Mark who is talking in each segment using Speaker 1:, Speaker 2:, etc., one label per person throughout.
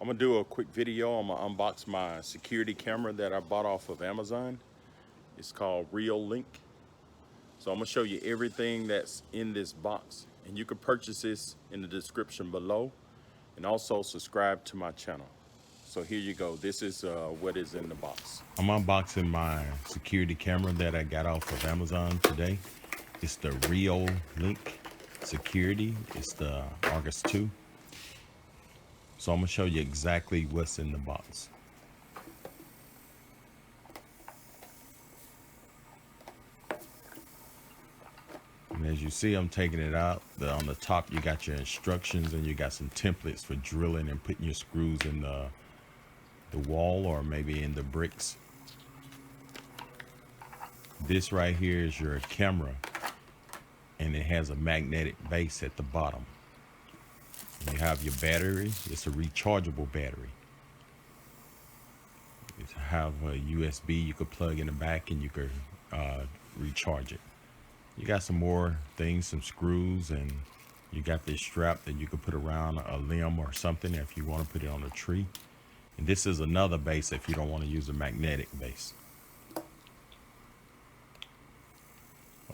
Speaker 1: I'm gonna do a quick video. I'm gonna unbox my security camera that I bought off of Amazon. It's called Reolink. So I'm gonna show you everything that's in this box, and you can purchase this in the description below, and also subscribe to my channel. So here you go. This is what is in the box. I'm unboxing my security camera that I got off of Amazon today. It's the Reolink Security. It's the August 2. So I'm gonna show you exactly what's in the box. And as you see, I'm taking it out. On the top, you got your instructions, and you got some templates for drilling and putting your screws in the wall or maybe in the bricks. This right here is your camera, and it has a magnetic base at the bottom. And you have your battery. It's a rechargeable battery. You have a USB you could plug in the back, and you could recharge it. You got some more things, some screws, and you got this strap that you could put around a limb or something if you want to put it on a tree. And this is another base if you don't want to use a magnetic base.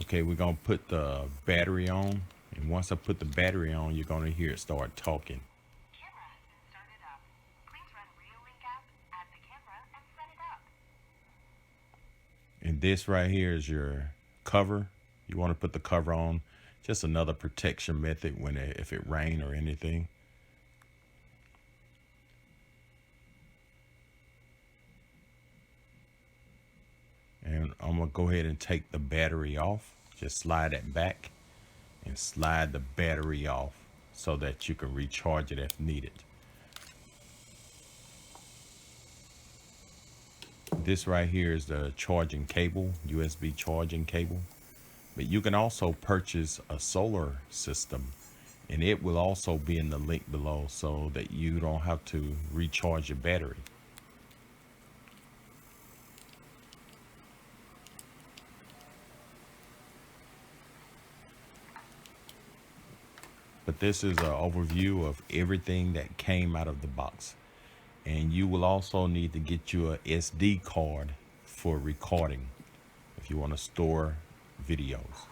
Speaker 1: Okay, we're going to put the battery on. And once I put the battery on, you're going to hear it start talking.
Speaker 2: Camera has been started up. Please run Reolink app, add the camera, and set it up.
Speaker 1: And this right here is your cover. You want to put the cover on. Just another protection method if it rains or anything. And I'm going to go ahead and take the battery off. Just slide it back and slide the battery off so that you can recharge it if needed. This right here is the charging cable, USB charging cable. But you can also purchase a solar system, and it will also be in the link below so that you don't have to recharge your battery. But this is an overview of everything that came out of the box. And you will also need to get you a SD card for recording if you want to store videos.